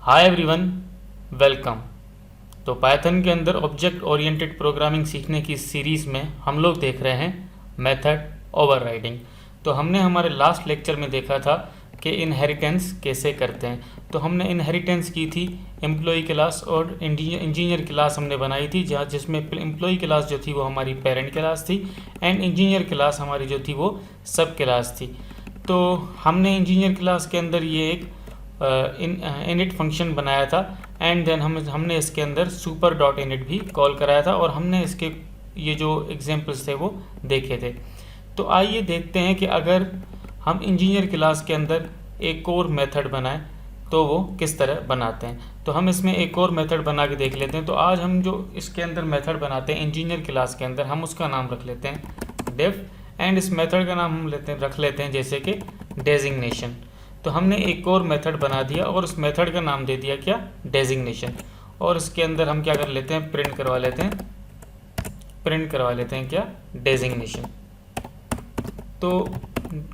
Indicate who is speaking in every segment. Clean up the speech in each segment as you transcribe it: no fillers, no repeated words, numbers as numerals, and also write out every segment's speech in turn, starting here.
Speaker 1: Hi everyone, welcome. तो Python के अंदर ऑब्जेक्ट ओरिएंटेड प्रोग्रामिंग सीखने की सीरीज़ में हम लोग देख रहे हैं मेथड ओवरराइडिंग। तो हमने हमारे लास्ट लेक्चर में देखा था कि इनहेरिटेंस कैसे करते हैं। तो हमने इनहेरिटेंस की थी एम्प्लॉय क्लास और इंजीनियर क्लास हमने बनाई थी, जहाँ जिसमें एम्प्लॉय क्लास जो थी वो हमारी पेरेंट क्लास थी एंड इंजीनियर क्लास हमारी जो थी वो सब क्लास थी। तो हमने इंजीनियर क्लास के अंदर ये एक इनिट फंक्शन बनाया था एंड देन हमने इसके अंदर सुपर डॉट इनिट भी कॉल कराया था और हमने इसके ये जो एग्जांपल्स थे वो देखे थे। तो आइए देखते हैं कि अगर हम इंजीनियर क्लास के अंदर एक और मेथड बनाएं तो वो किस तरह बनाते हैं। तो हम इसमें एक और मेथड बना के देख लेते हैं। तो आज हम जो इसके अंदर मेथड बनाते हैं इंजीनियर क्लास के अंदर, हम उसका नाम रख लेते हैं डेफ एंड इस मेथड का नाम हम रख लेते हैं जैसे कि डेजिग्नेशन। तो हमने एक और मेथड बना दिया और उस मेथड का नाम दे दिया क्या, डेजिग्नेशन। और इसके अंदर हम क्या कर लेते हैं, प्रिंट करवा लेते हैं क्या, डेजिग्नेशन। तो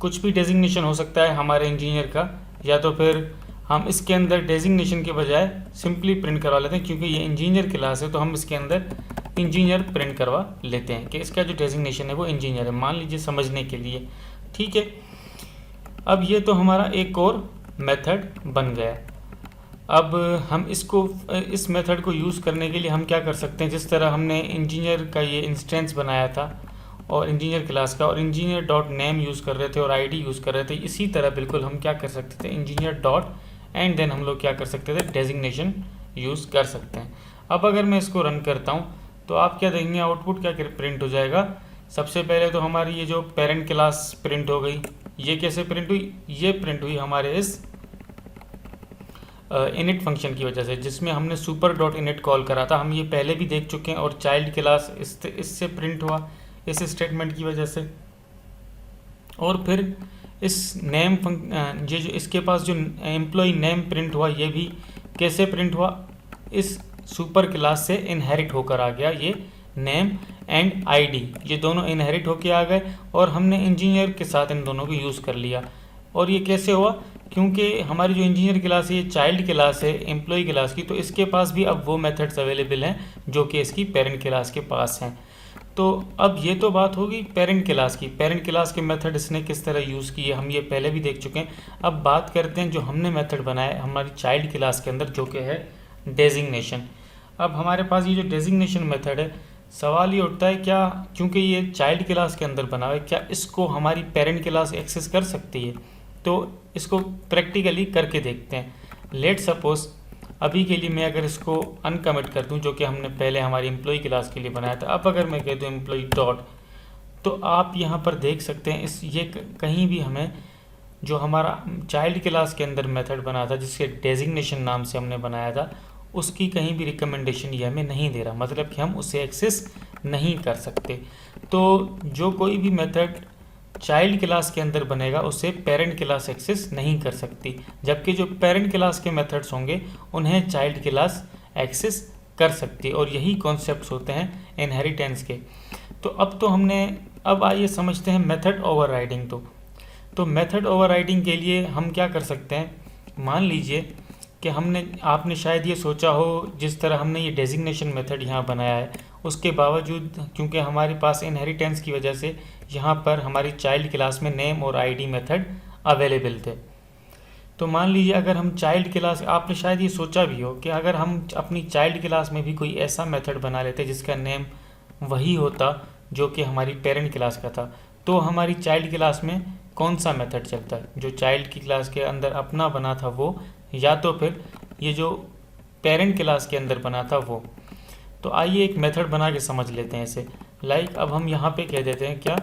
Speaker 1: कुछ भी डेजिग्नेशन हो सकता है हमारे इंजीनियर का, या तो फिर हम इसके अंदर डेजिग्नेशन के बजाय सिंपली प्रिंट करवा लेते हैं, क्योंकि ये इंजीनियर क्लास है तो हम इसके अंदर इंजीनियर प्रिंट करवा लेते हैं कि इसका जो डेजिग्नेशन है वो इंजीनियर है, मान लीजिए समझने के लिए। ठीक है, अब ये तो हमारा एक और मेथड बन गया। अब हम इस मेथड को यूज़ करने के लिए हम क्या कर सकते हैं, जिस तरह हमने इंजीनियर का ये इंस्टेंस बनाया था और इंजीनियर क्लास का, और इंजीनियर डॉट नेम यूज़ कर रहे थे और आईडी यूज़ कर रहे थे, इसी तरह बिल्कुल हम क्या कर सकते थे, इंजीनियर डॉट एंड देन हम लोग क्या कर सकते थे, डेजिग्नेशन यूज़ कर सकते हैं। अब अगर मैं इसको रन करता हूँ तो आप क्या देखेंगे, आउटपुट क्या प्रिंट हो जाएगा। सबसे पहले तो हमारी ये जो पेरेंट क्लास प्रिंट हो गई। ये कैसे प्रिंट हुई, ये प्रिंट हुई हमारे इस इनिट फंक्शन की वजह से, जिसमें हमने सुपर डॉट इनिट कॉल करा था। हम ये पहले भी देख चुके हैं और चाइल्ड क्लास इससे प्रिंट हुआ इस स्टेटमेंट की वजह से। और फिर इस नेम ये जो इसके पास जो एम्प्लॉय नेम प्रिंट हुआ, ये भी कैसे प्रिंट हुआ, इस सुपर क्लास से इनहेरिट होकर आ गया। ये नेम एंड आईडी ये दोनों इनहेरिट होके आ गए और हमने इंजीनियर के साथ इन दोनों को यूज़ कर लिया। और ये कैसे हुआ, क्योंकि हमारी जो इंजीनियर क्लास है ये चाइल्ड क्लास है एम्प्लॉय क्लास की, तो इसके पास भी अब वो मेथड्स अवेलेबल हैं जो कि इसकी पेरेंट क्लास के पास हैं। तो अब ये तो बात होगी पेरेंट क्लास की, पेरेंट क्लास के मेथड इसने किस तरह यूज़ किए हम ये पहले भी देख चुके हैं। अब बात करते हैं जो हमने मेथड बनाया हमारी चाइल्ड क्लास के अंदर, जो कि है डेजिग्नेशन। अब हमारे पास ये जो डेजिग्नेशन मेथड है, सवाल ये उठता है क्या, क्योंकि ये चाइल्ड क्लास के अंदर बना हुआ है, क्या इसको हमारी पेरेंट क्लास एक्सेस कर सकती है। तो इसको प्रैक्टिकली करके देखते हैं। लेट सपोज अभी के लिए मैं अगर इसको अनकमिट कर दूं, जो कि हमने पहले हमारी एम्प्लॉय क्लास के लिए बनाया था। अब अगर मैं कह दूं एम्प्लॉय डॉट, तो आप यहाँ पर देख सकते हैं ये कहीं भी हमें जो हमारा चाइल्ड क्लास के अंदर मेथड बना था, जिसके डेजिग्नेशन नाम से हमने बनाया था, उसकी कहीं भी रिकमेंडेशन ये हमें नहीं दे रहा, मतलब कि हम उसे एक्सेस नहीं कर सकते। तो जो कोई भी मेथड चाइल्ड क्लास के अंदर बनेगा उसे पेरेंट क्लास एक्सेस नहीं कर सकती, जबकि जो पेरेंट क्लास के मेथड्स होंगे उन्हें चाइल्ड क्लास एक्सेस कर सकती है। और यही कॉन्सेप्ट्स होते हैं इनहेरिटेंस के। तो अब आइए समझते हैं मेथड ओवरराइडिंग। तो मेथड ओवरराइडिंग के लिए हम क्या कर सकते हैं, मान लीजिए कि आपने शायद ये सोचा हो, जिस तरह हमने ये डेजिग्नेशन मेथड यहाँ बनाया है, उसके बावजूद क्योंकि हमारे पास इनहेरिटेंस की वजह से यहाँ पर हमारी चाइल्ड क्लास में नेम और आईडी मेथड अवेलेबल थे। तो मान लीजिए अगर हम चाइल्ड क्लास, आपने शायद ये सोचा भी हो कि अगर हम अपनी चाइल्ड क्लास में भी कोई ऐसा मेथड बना लेते जिसका नेम वही होता जो कि हमारी पेरेंट क्लास का था, तो हमारी चाइल्ड क्लास में कौन सा मेथड चलता है, जो चाइल्ड की क्लास के अंदर अपना बना था वो, या तो फिर ये जो पेरेंट क्लास के अंदर बना था वो। तो आइए एक मेथड बना के समझ लेते हैं इसे। अब हम यहाँ पे कह देते हैं क्या,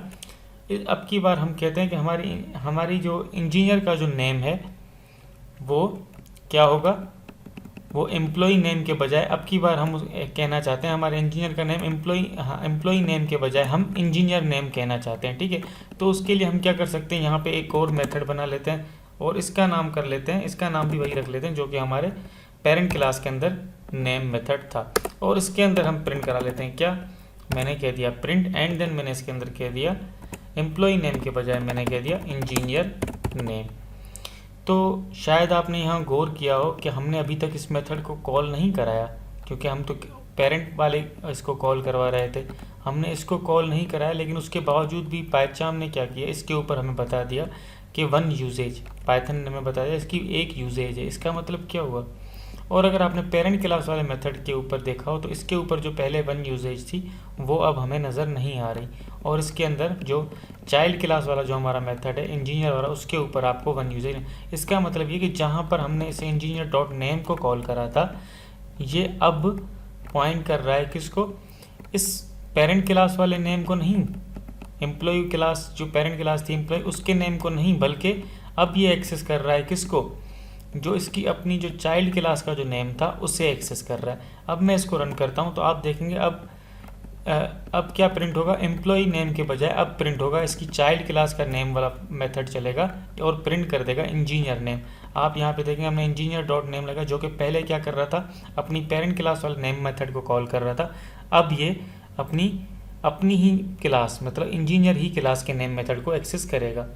Speaker 1: अब की बार हम कहते हैं कि हमारी जो इंजीनियर का जो नेम है वो क्या होगा, वो एम्प्लॉय नेम के बजाय अब की बार हम कहना चाहते हैं हमारे इंजीनियर का नेम एम्प्लॉय नेम के बजाय हम इंजीनियर नेम कहना चाहते हैं। ठीक है, तो उसके लिए हम क्या कर सकते हैं, यहाँ पे एक और मेथड बना लेते हैं और इसका नाम कर लेते हैं, इसका नाम भी वही रख लेते हैं जो कि हमारे पेरेंट क्लास के अंदर नेम मेथड था। और इसके अंदर हम प्रिंट करा लेते हैं क्या, मैंने कह दिया प्रिंट एंड देन मैंने इसके अंदर कह दिया एम्प्लॉय नेम के बजाय मैंने कह दिया इंजीनियर नेम। तो शायद आपने यहाँ गौर किया हो कि हमने अभी तक इस मेथड को कॉल नहीं कराया, क्योंकि हम तो पेरेंट वाले इसको कॉल करवा रहे थे, हमने इसको कॉल नहीं कराया। लेकिन उसके बावजूद भी पाइथन ने क्या किया, इसके ऊपर हमें बता दिया कि वन यूजेज, पाइथन ने हमें बता दिया इसकी एक यूजेज है। इसका मतलब क्या हुआ? और अगर आपने पेरेंट क्लास वाले मेथड के ऊपर देखा हो तो इसके ऊपर जो पहले वन यूजेज थी वो अब हमें नज़र नहीं आ रही, और इसके अंदर जो चाइल्ड क्लास वाला जो हमारा मेथड है इंजीनियर वाला, उसके ऊपर आपको वन यूजेज। इसका मतलब ये कि जहाँ पर हमने इसे इंजीनियर डॉट नेम को कॉल करा था, ये अब पॉइंट कर रहा है किसको? इस पेरेंट क्लास वाले नेम को नहीं, एम्प्लॉय क्लास जो पेरेंट क्लास थी एम्प्लॉय, उसके नेम को नहीं, बल्कि अब ये एक्सेस कर रहा है किसको? जो इसकी अपनी जो चाइल्ड क्लास का जो नेम था उसे एक्सेस कर रहा है। अब मैं इसको रन करता हूँ तो आप देखेंगे अब क्या प्रिंट होगा? एम्प्लॉय नेम के बजाय अब प्रिंट होगा इसकी चाइल्ड क्लास का नेम वाला मेथड चलेगा और प्रिंट कर देगा इंजीनियर नेम। आप यहाँ पे देखेंगे हमने इंजीनियर डॉट नेम लगा, जो कि पहले क्या कर रहा था, अपनी पेरेंट क्लास वाले नेम मेथड को कॉल कर रहा था। अब ये अपनी ही क्लास मतलब इंजीनियर ही क्लास के नेम मेथड को एक्सेस करेगा।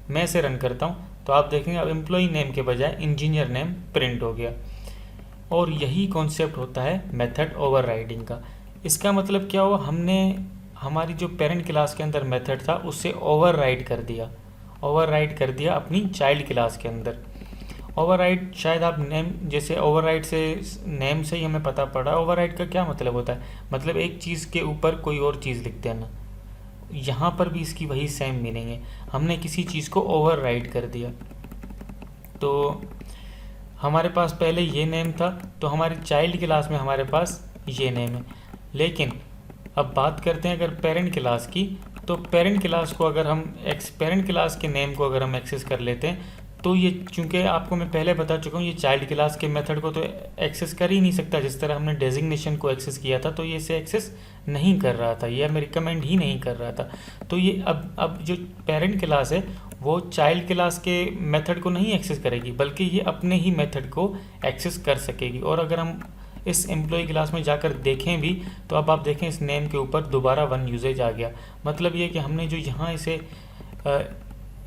Speaker 1: मैं इसे रन करता हूँ तो आप देखेंगे अब एम्प्लॉय नेम के बजाय इंजीनियर नेम प्रिंट हो गया। और यही कॉन्सेप्ट होता है मेथड ओवरराइडिंग का। इसका मतलब क्या हुआ? हमने हमारी जो पेरेंट क्लास के अंदर मेथड था उसे ओवरराइड कर दिया अपनी चाइल्ड क्लास के अंदर। ओवरराइड शायद आप नेम, जैसे ओवरराइड से नेम से ही हमें पता पड़ा, ओवरराइड का क्या मतलब होता है? मतलब एक चीज़ के ऊपर कोई और चीज़ लिख देना। यहाँ पर भी इसकी वही सेम मीनिंग है, हमने किसी चीज़ को ओवरराइड कर दिया। तो हमारे पास पहले ये नेम था, तो हमारी चाइल्ड क्लास में हमारे पास ये नेम है। लेकिन अब बात करते हैं अगर पेरेंट क्लास की, तो पेरेंट क्लास को अगर हम पेरेंट क्लास के नेम को अगर हम एक्सेस कर लेते हैं तो ये, चूँकि आपको मैं पहले बता चुका हूँ, ये चाइल्ड क्लास के मेथड को तो एक्सेस कर ही नहीं सकता। जिस तरह हमने डेजिग्नेशन को एक्सेस किया था तो ये इसे एक्सेस नहीं कर रहा था, ये हमें रिकमेंड ही नहीं कर रहा था। तो ये अब जो पेरेंट क्लास है वो चाइल्ड क्लास के मेथड को नहीं एक्सेस करेगी, बल्कि ये अपने ही मेथड को एक्सेस कर सकेगी। और अगर हम इस एम्प्लॉय क्लास में जाकर देखें भी तो अब आप देखें इस नेम के ऊपर दोबारा वन यूजेज आ गया। मतलब ये कि हमने जो यहाँ इसे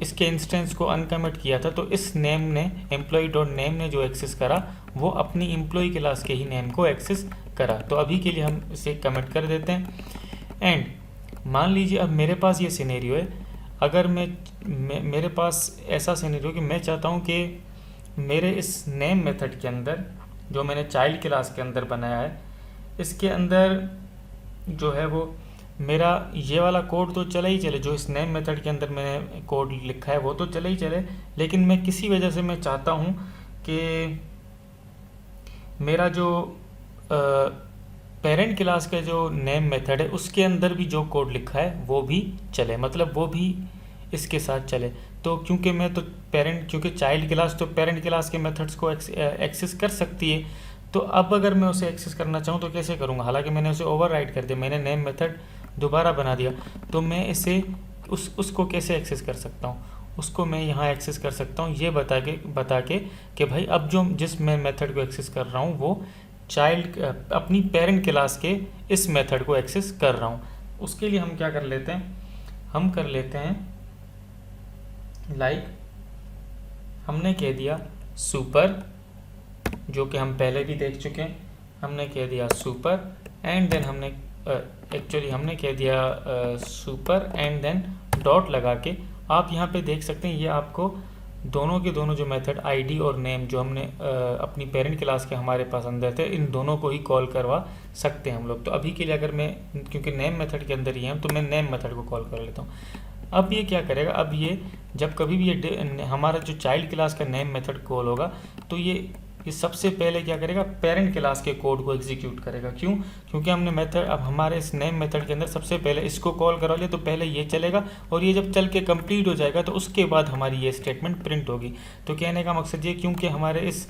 Speaker 1: इसके इंस्टेंस को अनकमिट किया था, तो इस नेम ने, एम्प्लॉय डॉट नेम ने जो एक्सेस करा वो अपनी एम्प्लॉय क्लास के ही नेम को एक्सेस करा। तो अभी के लिए हम इसे कमिट कर देते हैं। एंड मान लीजिए अब मेरे पास ये सिनेरियो है, अगर मेरे पास ऐसा सिनेरियो कि मैं चाहता हूँ कि मेरे इस नेम मेथड के अंदर जो मैंने चाइल्ड क्लास के अंदर बनाया है, इसके अंदर जो है वो मेरा ये वाला कोड तो चले ही चले, जो इस नेम मेथड के अंदर मैंने कोड लिखा है वो तो चले ही चले, लेकिन मैं किसी वजह से मैं चाहता हूँ कि मेरा जो पेरेंट क्लास का जो नेम मेथड है उसके अंदर भी जो कोड लिखा है वो भी चले, मतलब वो भी इसके साथ चले। तो क्योंकि चाइल्ड क्लास तो पेरेंट क्लास के मेथड्स को एक्सेस कर सकती है, तो अब अगर मैं उसे एक्सेस करना चाहूँ तो कैसे करूँगा? हालांकि मैंने उसे ओवरराइड कर दिया, मैंने नेम मेथड दोबारा बना दिया, तो मैं इसे उसको कैसे एक्सेस कर सकता हूँ? उसको मैं यहाँ एक्सेस कर सकता हूँ ये बता के कि भाई अब जिस मैं मेथड को एक्सेस कर रहा हूँ वो अपनी पेरेंट क्लास के इस मेथड को एक्सेस कर रहा हूँ। उसके लिए हम क्या कर लेते हैं, हम कर लेते हैं हमने कह दिया सुपर, जो कि हम पहले भी देख चुके हैं, हमने कह दिया सुपर एंड देन हमने कह दिया सुपर एंड देन डॉट लगा के। आप यहाँ पे देख सकते हैं ये आपको दोनों के दोनों जो मेथड आईडी और नेम जो हमने अपनी पेरेंट क्लास के हमारे पास अंदर थे, इन दोनों को ही कॉल करवा सकते हैं हम लोग। तो अभी के लिए अगर मैं, क्योंकि नेम मेथड के अंदर ही है, तो मैं नेम मेथड को कॉल कर लेता हूँ। अब ये क्या करेगा, अब ये जब कभी भी ये हमारा जो चाइल्ड क्लास का नेम मेथड कॉल होगा तो ये सबसे पहले क्या करेगा, पेरेंट क्लास के कोड को एग्जीक्यूट करेगा। क्यों? क्योंकि हमने मेथड, अब हमारे इस नेम मेथड के अंदर सबसे पहले इसको कॉल करा लिया, तो पहले ये चलेगा और ये जब चल के कंप्लीट हो जाएगा तो उसके बाद हमारी ये स्टेटमेंट प्रिंट होगी। तो कहने का मकसद ये, क्योंकि हमारे इस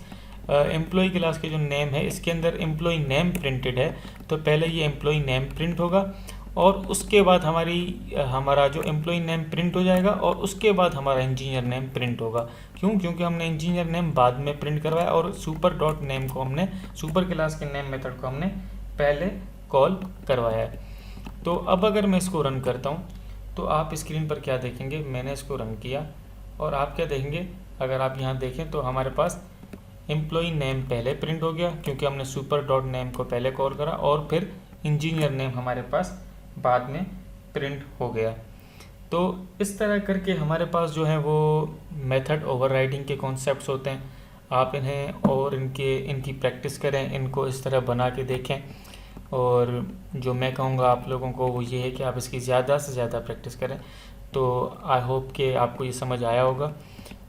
Speaker 1: एम्प्लॉय क्लास के जो नेम है इसके अंदर एम्प्लॉय नेम प्रिंटेड है, तो पहले ये एम्प्लॉय नेम प्रिंट होगा और उसके बाद हमारा जो एम्प्लॉय नेम प्रिंट हो जाएगा और उसके बाद हमारा इंजीनियर नेम प्रिंट होगा। क्यों? क्योंकि हमने इंजीनियर नेम बाद में प्रिंट करवाया और सुपर डॉट नेम को हमने, सुपर क्लास के नेम मेथड को हमने पहले कॉल करवाया है। तो अब अगर मैं इसको रन करता हूँ तो आप स्क्रीन पर क्या देखेंगे, मैंने इसको रन किया और आप क्या देखेंगे, अगर आप यहाँ देखें तो हमारे पास एम्प्लॉई नेम पहले प्रिंट हो गया क्योंकि हमने सुपर डॉट नेम को पहले कॉल करा, और फिर इंजीनियर नेम हमारे पास बाद में प्रिंट हो गया। तो इस तरह करके हमारे पास जो है वो मेथड ओवरराइडिंग के कॉन्सेप्ट्स होते हैं। आप इन्हें और इनकी प्रैक्टिस करें, इनको इस तरह बना के देखें, और जो मैं कहूँगा आप लोगों को वो ये है कि आप इसकी ज़्यादा से ज़्यादा प्रैक्टिस करें। तो आई होप कि आपको ये समझ आया होगा।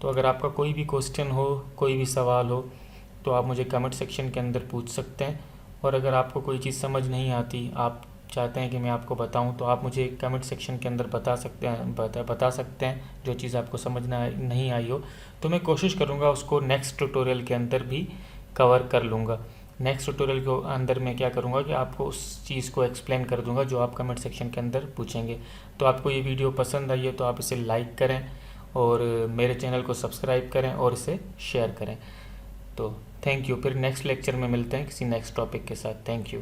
Speaker 1: तो अगर आपका कोई भी क्वेश्चन हो, कोई भी सवाल हो, तो आप मुझे कमेंट सेक्शन के अंदर पूछ सकते हैं। और अगर आपको कोई चीज़ समझ नहीं आती, आप चाहते हैं कि मैं आपको बताऊं, तो आप मुझे कमेंट सेक्शन के अंदर बता सकते हैं जो चीज़ आपको समझना नहीं आई हो। तो मैं कोशिश करूंगा उसको नेक्स्ट ट्यूटोरियल के अंदर भी कवर कर लूँगा। नेक्स्ट ट्यूटोरियल के अंदर मैं क्या करूँगा कि आपको उस चीज़ को एक्सप्लेन कर दूँगा जो आप कमेंट सेक्शन के अंदर पूछेंगे। तो आपको ये वीडियो पसंद आई है तो आप इसे लाइक करें, और मेरे चैनल को सब्सक्राइब करें, और इसे शेयर करें। तो थैंक यू। फिर नेक्स्ट लेक्चर में मिलते हैं किसी नेक्स्ट टॉपिक के साथ। Thank you.